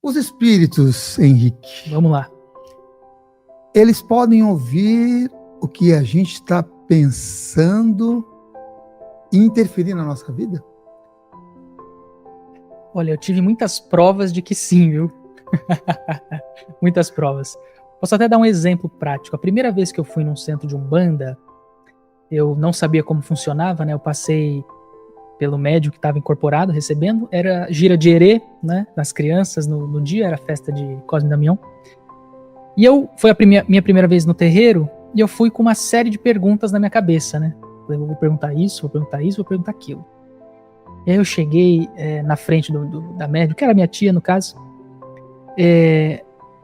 Os espíritos, Henrique, Vamos lá. eles podem ouvir o que a gente está pensando e interferir na nossa vida? Olha, eu tive muitas provas de que sim, viu? Muitas provas. Posso até dar um exemplo prático. A primeira vez que eu fui num centro de Umbanda, eu não sabia como funcionava, né? Eu passei pelo médium que estava incorporado, recebendo. Era gira de erê, né? Das crianças no dia, era festa de Cosme e Damião. E foi a minha primeira vez no terreiro, e eu fui com uma série de perguntas na minha cabeça, né? Eu vou perguntar isso, vou perguntar isso, vou perguntar aquilo. E aí eu cheguei na frente da médium, que era minha tia, no caso.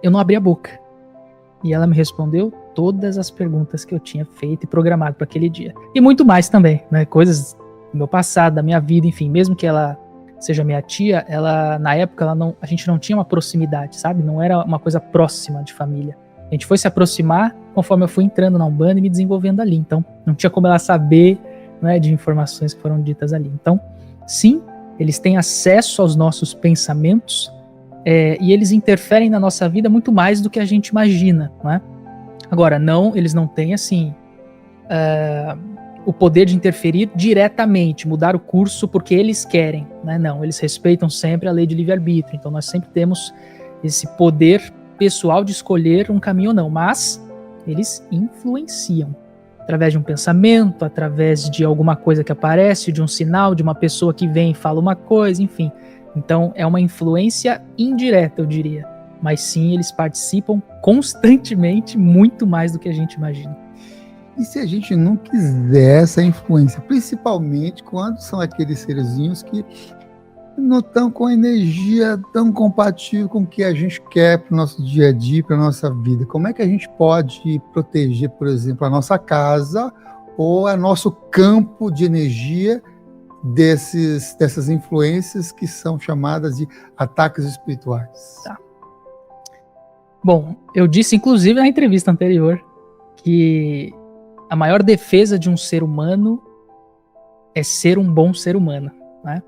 Eu não abri a boca. E ela me respondeu todas as perguntas que eu tinha feito e programado para aquele dia. E muito mais também, né? Coisas do meu passado, da minha vida, enfim. Mesmo que ela seja minha tia, na época, a gente não tinha uma proximidade, sabe? Não era uma coisa próxima de família. A gente foi se aproximar conforme eu fui entrando na Umbanda e me desenvolvendo ali. Então, não tinha como ela saber, né, de informações que foram ditas ali. Então, sim, eles têm acesso aos nossos pensamentos, e eles interferem na nossa vida muito mais do que a gente imagina, né? Agora, eles não têm, assim, o poder de interferir diretamente, mudar o curso porque eles querem, né? Não, eles respeitam sempre a lei de livre-arbítrio, então nós sempre temos esse poder pessoal de escolher um caminho ou não, mas eles influenciam através de um pensamento, através de alguma coisa que aparece, de um sinal, de uma pessoa que vem e fala uma coisa, enfim. Então é uma influência indireta, eu diria, mas sim, eles participam constantemente, muito mais do que a gente imagina. E se a gente não quiser essa influência, principalmente quando são aqueles serzinhos que não estão com energia tão compatível com o que a gente quer para o nosso dia a dia, para a nossa vida, como é que a gente pode proteger, por exemplo, a nossa casa ou o nosso campo de energia dessas influências que são chamadas de ataques espirituais? Tá. Bom, eu disse inclusive na entrevista anterior que a maior defesa de um ser humano é ser um bom ser humano, né?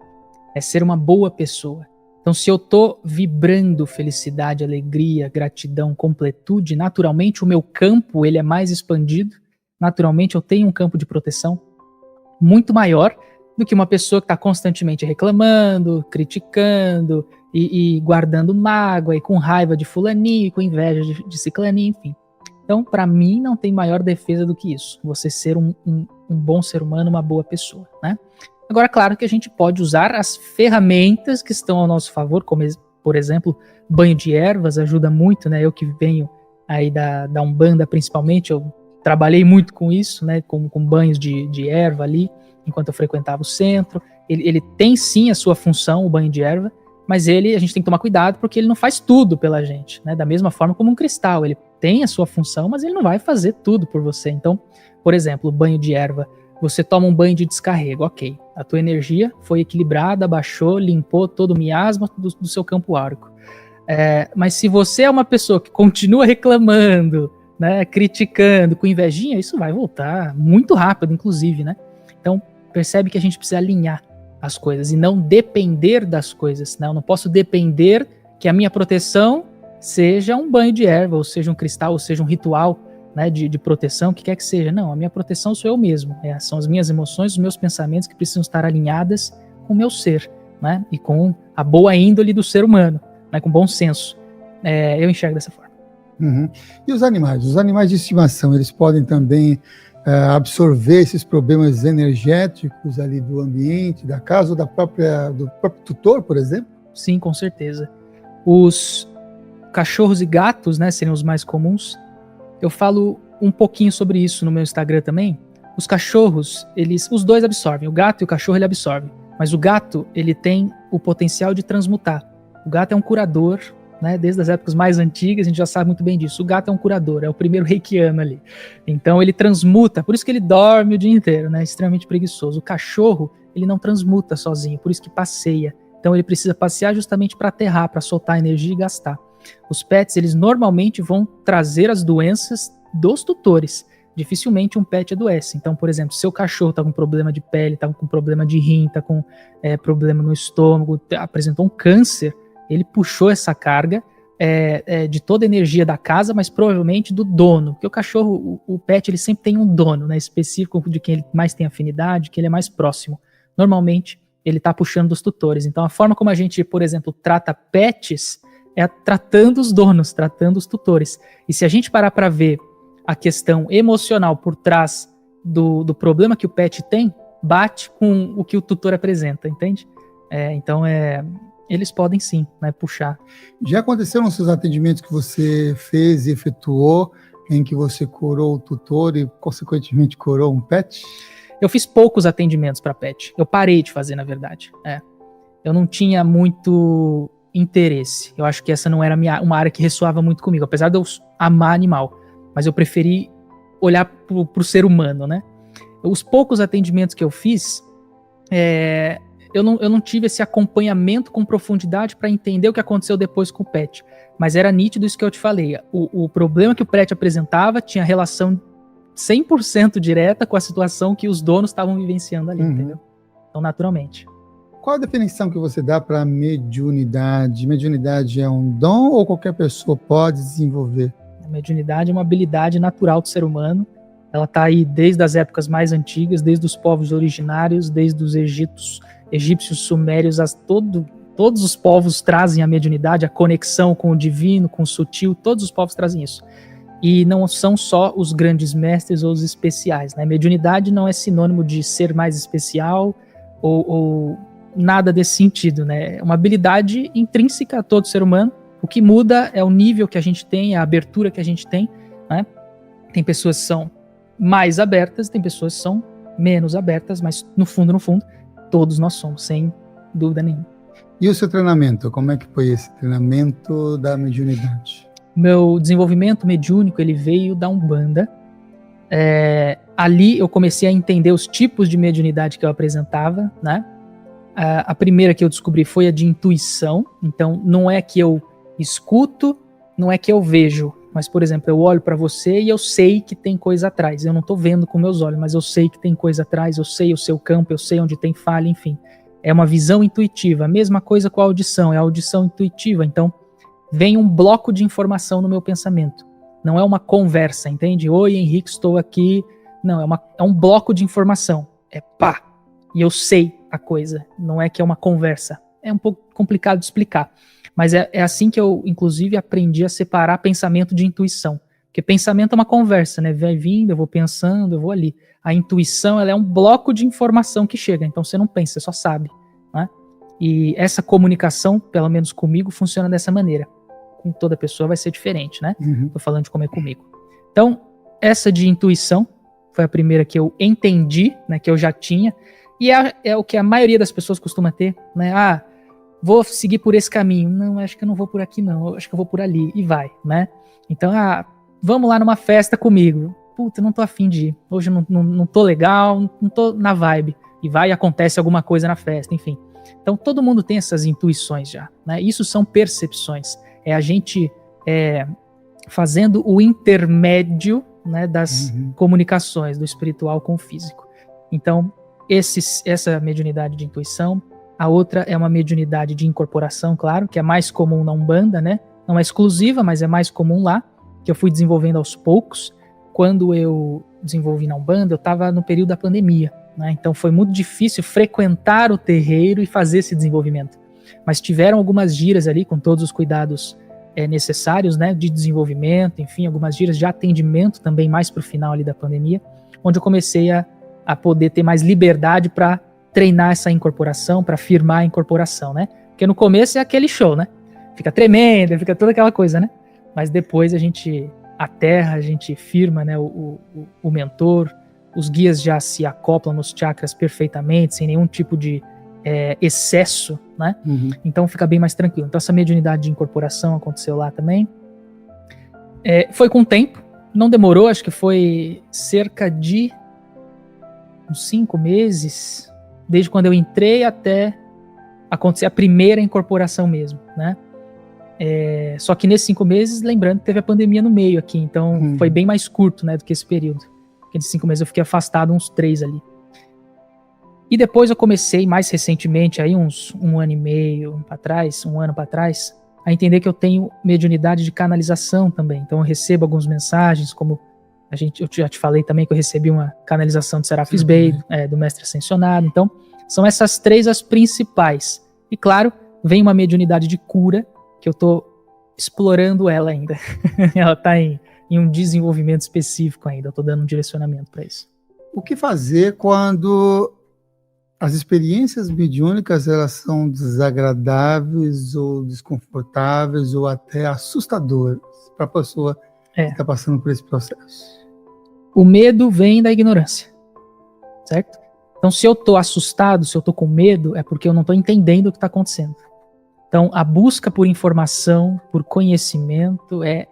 É ser uma boa pessoa. Então, se eu tô vibrando felicidade, alegria, gratidão, completude, naturalmente o meu campo ele é mais expandido, naturalmente eu tenho um campo de proteção muito maior do que uma pessoa que está constantemente reclamando, criticando e guardando mágoa e com raiva de fulaninho, com inveja de ciclaninho, enfim. Então, para mim, não tem maior defesa do que isso. Você ser um bom ser humano, uma boa pessoa, né? Agora, claro que a gente pode usar as ferramentas que estão ao nosso favor, como, por exemplo, banho de ervas ajuda muito, né? Eu que venho aí da Umbanda, principalmente, eu trabalhei muito com isso, né? Com banhos de erva ali, enquanto eu frequentava o centro. Ele tem sim a sua função, o banho de erva, mas a gente tem que tomar cuidado porque ele não faz tudo pela gente, né? Da mesma forma como um cristal, ele tem a sua função, mas ele não vai fazer tudo por você. Então, por exemplo, o banho de erva, você toma um banho de descarrego, ok. A tua energia foi equilibrada, baixou, limpou todo o miasma do seu campo áurico. Mas se você é uma pessoa que continua reclamando, né, criticando, com invejinha, isso vai voltar muito rápido, inclusive, né? Então, percebe que a gente precisa alinhar as coisas e não depender das coisas, né? Eu não posso depender que a minha proteção seja um banho de erva, ou seja um cristal, ou seja um ritual, né, de proteção, o que quer que seja. Não, a minha proteção sou eu mesmo. São as minhas emoções, os meus pensamentos que precisam estar alinhadas com o meu ser, né, e com a boa índole do ser humano, né, com bom senso. Eu enxergo dessa forma. Uhum. E os animais? Os animais de estimação, eles podem também absorver esses problemas energéticos ali do ambiente, da casa ou do próprio tutor, por exemplo? Sim, com certeza. Os cachorros e gatos, né, seriam os mais comuns. Eu falo um pouquinho sobre isso no meu Instagram também. Os cachorros, os dois absorvem. O gato e o cachorro, ele absorve. Mas o gato, ele tem o potencial de transmutar. O gato é um curador, né? Desde as épocas mais antigas, a gente já sabe muito bem disso. O gato é um curador, é o primeiro reikiano ali. Então ele transmuta, por isso que ele dorme o dia inteiro, né? Extremamente preguiçoso. O cachorro, ele não transmuta sozinho, por isso que passeia. Então ele precisa passear justamente para aterrar, para soltar energia e gastar. Os pets, eles normalmente vão trazer as doenças dos tutores. Dificilmente um pet adoece. Então, por exemplo, se seu cachorro está com problema de pele, está com problema de rim, está com problema no estômago, apresentou um câncer, Ele puxou essa carga de toda a energia da casa, mas provavelmente do dono, porque o cachorro, o pet, ele sempre tem um dono, né, específico de quem ele mais tem afinidade, que ele é mais próximo. Normalmente, ele está puxando dos tutores. Então, a forma como a gente, por exemplo, trata pets é tratando os donos, tratando os tutores. E se a gente parar para ver a questão emocional por trás do problema que o pet tem, bate com o que o tutor apresenta, entende? Então, eles podem sim, né, puxar. Já aconteceram nos seus atendimentos que você fez e efetuou, em que você curou o tutor e, consequentemente, curou um pet? Eu fiz poucos atendimentos para pet. Eu parei de fazer, na verdade. Eu não tinha muito interesse. Eu acho que essa não era uma área que ressoava muito comigo, apesar de eu amar animal. Mas eu preferi olhar pro ser humano, né? Os poucos atendimentos que eu fiz, eu não tive esse acompanhamento com profundidade para entender o que aconteceu depois com o pet. Mas era nítido isso que eu te falei. O problema que o pet apresentava tinha relação 100% direta com a situação que os donos estavam vivenciando ali, entendeu? Então, naturalmente. Qual a definição que você dá para mediunidade? Mediunidade é um dom ou qualquer pessoa pode desenvolver? A mediunidade é uma habilidade natural do ser humano. Ela está aí desde as épocas mais antigas, desde os povos originários, desde os egípcios, sumérios, todos os povos trazem a mediunidade, a conexão com o divino, com o sutil, todos os povos trazem isso. E não são só os grandes mestres ou os especiais, né? Mediunidade não é sinônimo de ser mais especial ou nada desse sentido, né? É uma habilidade intrínseca a todo ser humano. O que muda é o nível que a gente tem, a abertura que a gente tem, né? Tem pessoas que são mais abertas, tem pessoas que são menos abertas, mas no fundo, todos nós somos, sem dúvida nenhuma. E o seu treinamento? Como é que foi esse treinamento da mediunidade? Meu desenvolvimento mediúnico, ele veio da Umbanda. Ali eu comecei a entender os tipos de mediunidade que eu apresentava, né? A primeira que eu descobri foi a de intuição. Então, não é que eu escuto, não é que eu vejo. Mas, por exemplo, eu olho para você e eu sei que tem coisa atrás. Eu não estou vendo com meus olhos, mas eu sei que tem coisa atrás, eu sei o seu campo, eu sei onde tem falha, enfim. É uma visão intuitiva. A mesma coisa com a audição, é a audição intuitiva. Então, vem um bloco de informação no meu pensamento. Não é uma conversa, entende? Oi, Henrique, estou aqui. Não, é um bloco de informação. É pá! E eu sei a coisa. Não é que é uma conversa. É um pouco complicado de explicar. Mas é assim que eu, inclusive, aprendi a separar pensamento de intuição. Porque pensamento é uma conversa, né? Vai vindo, eu vou pensando, eu vou ali. A intuição, ela é um bloco de informação que chega. Então você não pensa, você só sabe, né? E essa comunicação, pelo menos comigo, funciona dessa maneira. Com toda pessoa vai ser diferente, né? Tô falando de como é comigo. Então, essa de intuição foi a primeira que eu entendi, né? Que eu já tinha. E é o que a maioria das pessoas costuma ter, né? Vou seguir por esse caminho. Não, acho que eu não vou por aqui, não. Acho que eu vou por ali. E vai, né? Então, vamos lá numa festa comigo. Puta, não tô afim de ir. Hoje eu não tô legal, não tô na vibe. E vai e acontece alguma coisa na festa, enfim. Então, todo mundo tem essas intuições já, né? Isso são percepções. É a gente fazendo o intermédio, né, das comunicações, do espiritual com o físico. Então, essa mediunidade de intuição. A outra é uma mediunidade de incorporação, claro, que é mais comum na Umbanda, né? Não é exclusiva, mas é mais comum lá, que eu fui desenvolvendo aos poucos. Quando eu desenvolvi na Umbanda, eu estava no período da pandemia, né? Então foi muito difícil frequentar o terreiro e fazer esse desenvolvimento. Mas tiveram algumas giras ali, com todos os cuidados necessários, né? De desenvolvimento, enfim, algumas giras de atendimento também mais para o final ali da pandemia, onde eu comecei a poder ter mais liberdade para treinar essa incorporação, para firmar a incorporação, né? Porque no começo é aquele show, né? Fica tremendo, fica toda aquela coisa, né? Mas depois a gente aterra, a gente firma, né, o mentor, os guias já se acoplam nos chakras perfeitamente, sem nenhum tipo de excesso, né? Então fica bem mais tranquilo. Então essa mediunidade de incorporação aconteceu lá também. Foi com o tempo, não demorou, acho que foi cerca de uns 5 meses, desde quando eu entrei até acontecer a primeira incorporação mesmo, né? Só que nesses 5 meses, lembrando que teve a pandemia no meio aqui, então foi bem mais curto, né, do que esse período. Porque de 5 meses eu fiquei afastado uns 3 ali. E depois eu comecei mais recentemente, aí um ano e meio para trás, um ano para trás, a entender que eu tenho mediunidade de canalização também. Então eu recebo algumas mensagens, como eu já te falei também que eu recebi uma canalização de Serafis Bey, do Mestre Ascensionado. Então são essas 3 as principais. E claro, vem uma mediunidade de cura, que eu tô explorando ela ainda. Ela tá em um desenvolvimento específico ainda, eu tô dando um direcionamento para isso. O que fazer quando as experiências mediúnicas elas são desagradáveis ou desconfortáveis ou até assustadoras para a pessoa que está passando por esse processo? O medo vem da ignorância, certo? Então, se eu estou assustado, se eu estou com medo, é porque eu não estou entendendo o que está acontecendo. Então, a busca por informação, por conhecimento é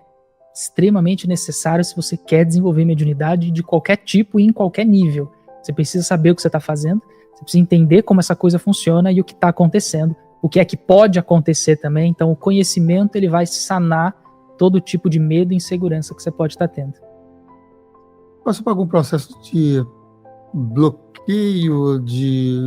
extremamente necessário se você quer desenvolver mediunidade de qualquer tipo e em qualquer nível. Você precisa saber o que você está fazendo, você precisa entender como essa coisa funciona e o que está acontecendo, o que é que pode acontecer também. Então, o conhecimento ele vai sanar todo tipo de medo e insegurança que você pode estar tendo. Passou por algum processo de bloqueio de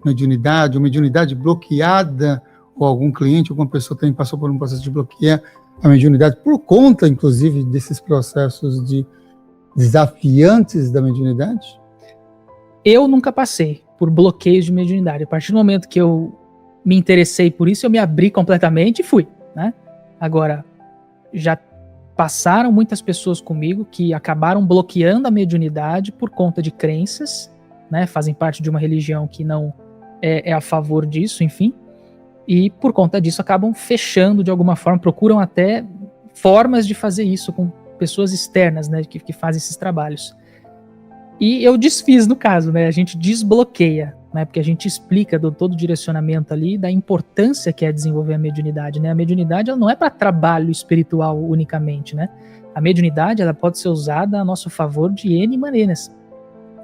mediunidade, ou mediunidade bloqueada, ou algum cliente, alguma pessoa também passou por um processo de bloquear a mediunidade por conta, inclusive, desses processos de desafiantes da mediunidade? Eu nunca passei por bloqueios de mediunidade. A partir do momento que eu me interessei por isso, eu me abri completamente e fui, né? Agora, já passaram muitas pessoas comigo que acabaram bloqueando a mediunidade por conta de crenças, né? Fazem parte de uma religião que não é a favor disso, enfim. E por conta disso acabam fechando de alguma forma, procuram até formas de fazer isso com pessoas externas, né? Que fazem esses trabalhos. E eu desfiz no caso, né? A gente desbloqueia, né? Porque a gente explica todo o direcionamento ali da importância que é desenvolver a mediunidade, né? A mediunidade ela não é para trabalho espiritual unicamente, né? A mediunidade ela pode ser usada a nosso favor de N maneiras,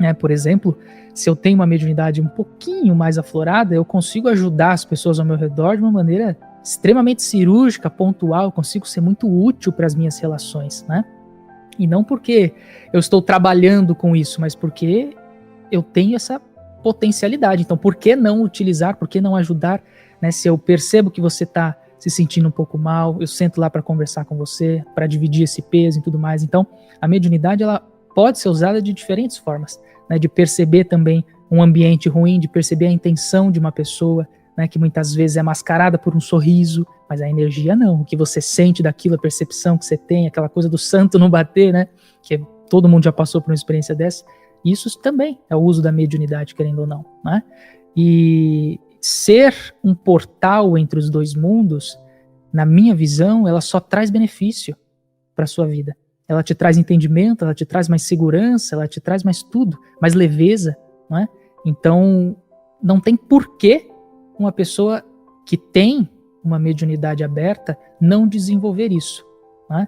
né? Por exemplo, se eu tenho uma mediunidade um pouquinho mais aflorada, eu consigo ajudar as pessoas ao meu redor de uma maneira extremamente cirúrgica, pontual, eu consigo ser muito útil para as minhas relações, né? E não porque eu estou trabalhando com isso, mas porque eu tenho essa potencialidade. Então, por que não utilizar, por que não ajudar, né? Se eu percebo que você está se sentindo um pouco mal, eu sento lá para conversar com você, para dividir esse peso e tudo mais. Então, a mediunidade ela pode ser usada de diferentes formas, né? De perceber também um ambiente ruim, de perceber a intenção de uma pessoa, né? Que muitas vezes é mascarada por um sorriso, mas a energia não. O que você sente daquilo, a percepção que você tem, aquela coisa do santo não bater, né? Que todo mundo já passou por uma experiência dessa. Isso também é o uso da mediunidade, querendo ou não, né? E ser um portal entre os dois mundos, na minha visão, ela só traz benefício para a sua vida. Ela te traz entendimento, ela te traz mais segurança, ela te traz mais tudo, mais leveza, não é? Então, não tem porquê uma pessoa que tem uma mediunidade aberta não desenvolver isso, né?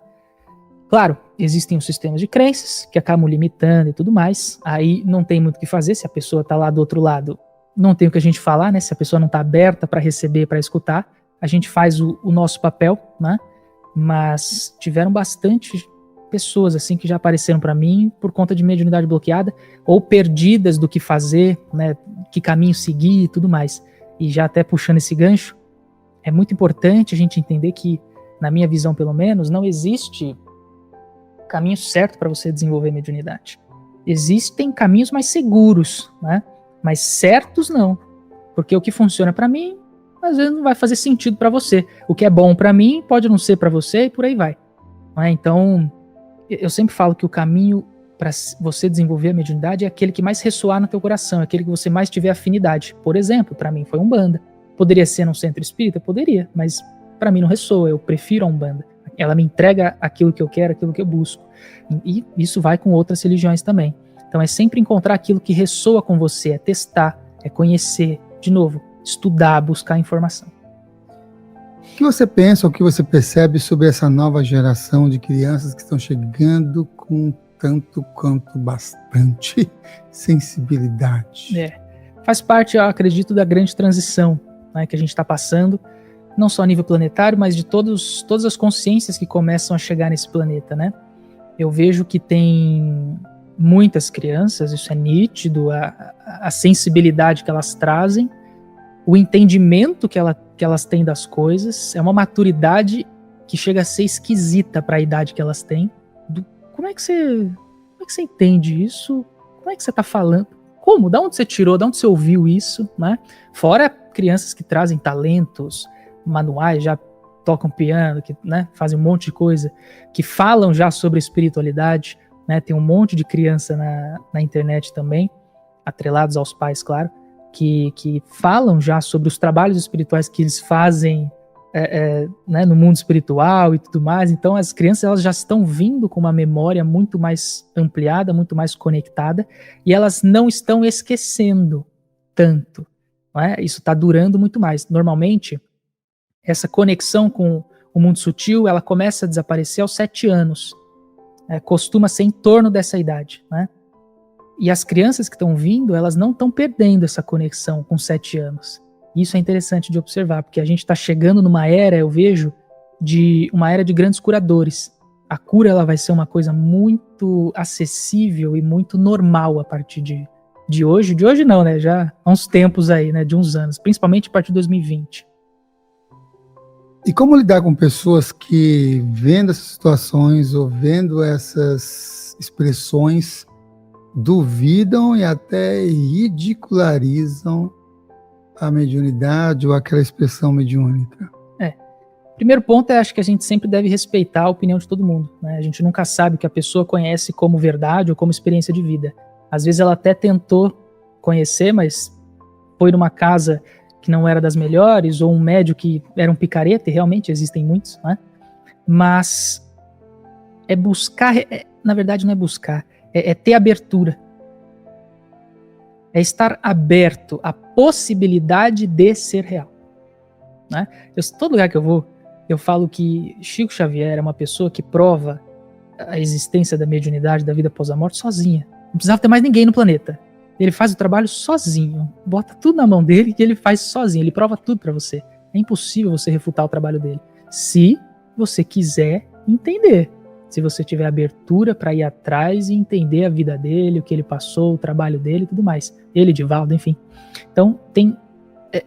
Claro, existem os sistemas de crenças que acabam limitando e tudo mais, aí não tem muito o que fazer, se a pessoa está lá do outro lado, não tem o que a gente falar, né? Se a pessoa não está aberta para receber, para escutar, a gente faz o nosso papel, né? Mas tiveram bastante pessoas assim que já apareceram para mim por conta de mediunidade bloqueada ou perdidas do que fazer, né? Que caminho seguir e tudo mais. E já até puxando esse gancho, é muito importante a gente entender que, na minha visão pelo menos, não existe caminho certo para você desenvolver mediunidade. Existem caminhos mais seguros, né? Mas certos não. Porque o que funciona para mim, às vezes não vai fazer sentido para você. O que é bom para mim pode não ser para você e por aí vai. Não é? Então, eu sempre falo que o caminho para você desenvolver a mediunidade é aquele que mais ressoar no teu coração, é aquele que você mais tiver afinidade. Por exemplo, para mim foi Umbanda. Poderia ser num centro espírita? Poderia, mas para mim não ressoa, eu prefiro a Umbanda. Ela me entrega aquilo que eu quero, aquilo que eu busco. E isso vai com outras religiões também. Então é sempre encontrar aquilo que ressoa com você, é testar, é conhecer, de novo, estudar, buscar informação. O que você pensa, o que você percebe sobre essa nova geração de crianças que estão chegando com tanto quanto bastante sensibilidade? Faz parte, eu acredito, da grande transição, né, que a gente está passando, não só a nível planetário, mas de todas as consciências que começam a chegar nesse planeta, né? Eu vejo que tem muitas crianças, isso é nítido, a sensibilidade que elas trazem, o entendimento que elas têm das coisas, é uma maturidade que chega a ser esquisita para a idade que elas têm. Como é que você entende isso? Como é que você está falando? Como? Da onde você tirou? Da onde você ouviu isso? Né? Fora crianças que trazem talentos manuais, já tocam piano, que, né, fazem um monte de coisa, que falam já sobre espiritualidade, né? Tem um monte de criança na internet também, atrelados aos pais, claro, que falam já sobre os trabalhos espirituais que eles fazem né, no mundo espiritual e tudo mais. Então as crianças, elas já estão vindo com uma memória muito mais ampliada, muito mais conectada, e elas não estão esquecendo tanto, não é? Isso está durando muito mais. Normalmente, essa conexão com o mundo sutil, ela começa a desaparecer aos 7 anos. Costuma ser em torno dessa idade, né? E as crianças que estão vindo, elas não estão perdendo essa conexão com 7 anos. Isso é interessante de observar, porque a gente está chegando numa era, eu vejo, de uma era de grandes curadores. A cura, ela vai ser uma coisa muito acessível e muito normal a partir de hoje. De hoje não, né? Já há uns tempos aí, né? De uns anos, principalmente a partir de 2020. E como lidar com pessoas que, vendo essas situações ou vendo essas expressões, duvidam e até ridicularizam a mediunidade ou aquela expressão mediúnica? Primeiro ponto acho que a gente sempre deve respeitar a opinião de todo mundo, né? A gente nunca sabe o que a pessoa conhece como verdade ou como experiência de vida. Às vezes ela até tentou conhecer, mas foi numa casa que não era das melhores, ou um médium que era um picareta, e realmente existem muitos, né? Mas é buscar, na verdade não é buscar, é ter abertura. É estar aberto à possibilidade de ser real, né? Todo lugar que eu vou, eu falo que Chico Xavier é uma pessoa que prova a existência da mediunidade, da vida após a morte, sozinha. Não precisava ter mais ninguém no planeta. Ele faz o trabalho sozinho, bota tudo na mão dele e ele faz sozinho, ele prova tudo pra você. É impossível você refutar o trabalho dele, se você quiser entender, se você tiver abertura para ir atrás e entender a vida dele, o que ele passou, o trabalho dele e tudo mais. Ele, Divaldo, enfim. Então,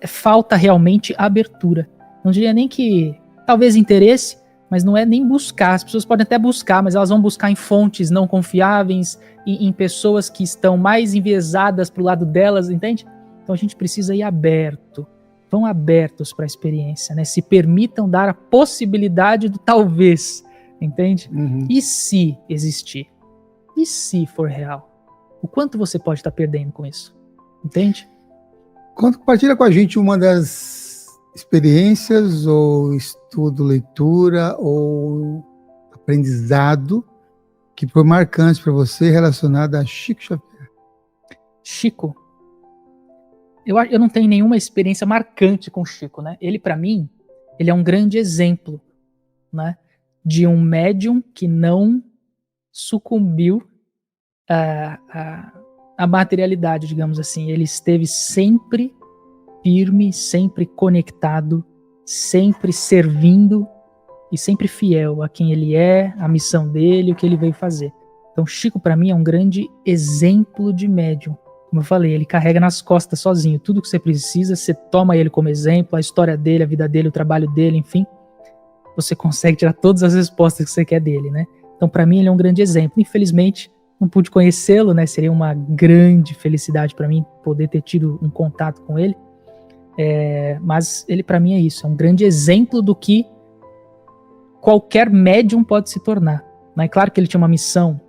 falta realmente abertura. Não diria nem que, talvez interesse, mas não é nem buscar. As pessoas podem até buscar, mas elas vão buscar em fontes não confiáveis, em pessoas que estão mais enviesadas pro lado delas, entende? Então a gente precisa ir aberto. Vão abertos para a experiência, né? Se permitam dar a possibilidade do talvez, entende? Uhum. E se existir? E se for real? O quanto você pode estar perdendo com isso? Entende? Compartilha com a gente uma das experiências ou estudo, leitura ou aprendizado que foi marcante para você relacionado a Chico Xavier. Chico, eu não tenho nenhuma experiência marcante com Chico, né? Ele, para mim, ele é um grande exemplo, né, de um médium que não sucumbiu à materialidade, digamos assim. Ele esteve sempre firme, sempre conectado, sempre servindo e sempre fiel a quem ele é, a missão dele, o que ele veio fazer. Então Chico, para mim, é um grande exemplo de médium. Como eu falei, ele carrega nas costas sozinho. Tudo que você precisa, você toma ele como exemplo, a história dele, a vida dele, o trabalho dele, enfim. Você consegue tirar todas as respostas que você quer dele, né? Então, para mim, ele é um grande exemplo. Infelizmente, não pude conhecê-lo, né? Seria uma grande felicidade para mim poder ter tido um contato com ele. Mas ele, para mim, é isso. É um grande exemplo do que qualquer médium pode se tornar. É claro que ele tinha uma missão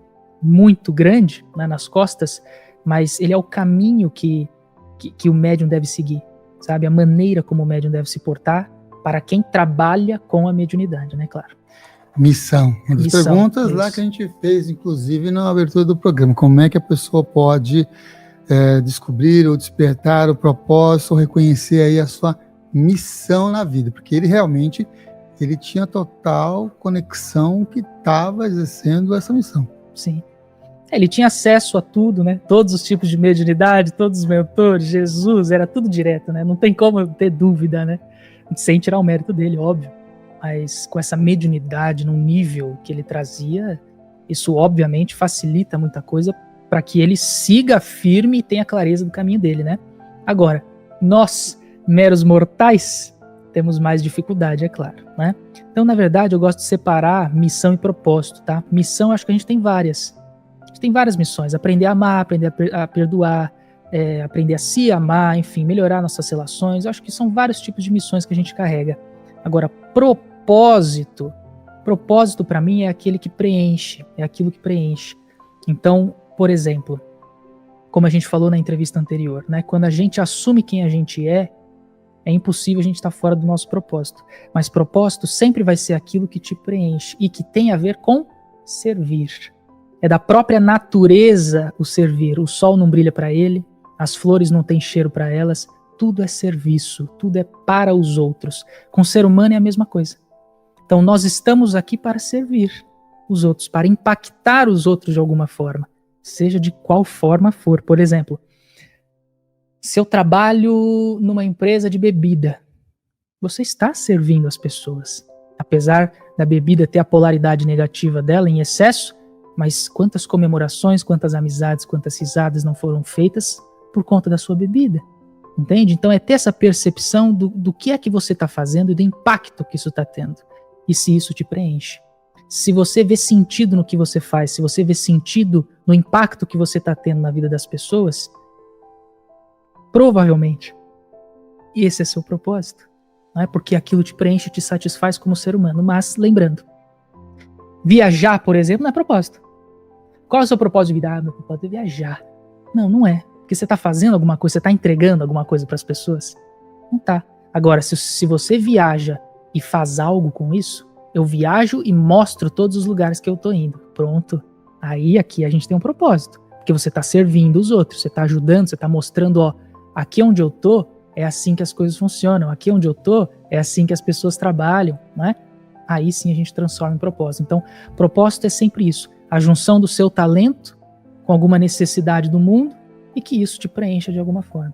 muito grande, né, nas costas, mas ele é o caminho que o médium deve seguir, sabe? A maneira como o médium deve se portar para quem trabalha com a mediunidade, né? Claro. Missão. Uma das perguntas isso. lá que a gente fez, inclusive, na abertura do programa. Como é que a pessoa pode descobrir ou despertar o propósito ou reconhecer aí a sua missão na vida? Porque ele realmente tinha total conexão que estava exercendo essa missão. Sim. Ele tinha acesso a tudo, né? Todos os tipos de mediunidade, todos os mentores, Jesus, era tudo direto, né? Não tem como ter dúvida, né? Sem tirar o mérito dele, óbvio. Mas com essa mediunidade no nível que ele trazia, isso obviamente facilita muita coisa para que ele siga firme e tenha clareza do caminho dele, né? Agora, nós, meros mortais, temos mais dificuldade, é claro, né? Então, na verdade, eu gosto de separar missão e propósito, tá? Missão, acho que a gente tem várias. A gente tem várias missões. Aprender a amar, aprender a perdoar, aprender a se amar, enfim, melhorar nossas relações. Eu acho que são vários tipos de missões que a gente carrega. Agora, propósito para mim é aquele que preenche, é aquilo que preenche. Então, por exemplo, como a gente falou na entrevista anterior, né? Quando a gente assume quem a gente é impossível a gente estar fora do nosso propósito. Mas propósito sempre vai ser aquilo que te preenche e que tem a ver com servir. É da própria natureza o servir. O sol não brilha para ele, as flores não têm cheiro para elas, tudo é serviço, tudo é para os outros. Com o ser humano é a mesma coisa. Então nós estamos aqui para servir os outros, para impactar os outros de alguma forma, seja de qual forma for. Por exemplo, se eu trabalho numa empresa de bebida, você está servindo as pessoas. Apesar da bebida ter a polaridade negativa dela em excesso, mas quantas comemorações, quantas amizades, quantas risadas não foram feitas por conta da sua bebida? Entende? Então é ter essa percepção do que é que você está fazendo e do impacto que isso está tendo. E se isso te preenche. Se você vê sentido no que você faz, se você vê sentido no impacto que você está tendo na vida das pessoas, provavelmente esse é seu propósito. Não é? Porque aquilo te preenche, te satisfaz como ser humano. Mas, lembrando, viajar, por exemplo, não é propósito. Qual é o seu propósito de vida? Meu propósito é viajar. Não é. Porque você está fazendo alguma coisa, você está entregando alguma coisa para as pessoas? Não tá. Agora, se você viaja e faz algo com isso, eu viajo e mostro todos os lugares que eu tô indo. Pronto. Aí aqui a gente tem um propósito. Porque você está servindo os outros, você está ajudando, você está mostrando, ó, aqui onde eu tô é assim que as coisas funcionam, aqui onde eu tô é assim que as pessoas trabalham, não é? Aí sim a gente transforma em propósito. Então, propósito é sempre isso, a junção do seu talento com alguma necessidade do mundo e que isso te preencha de alguma forma.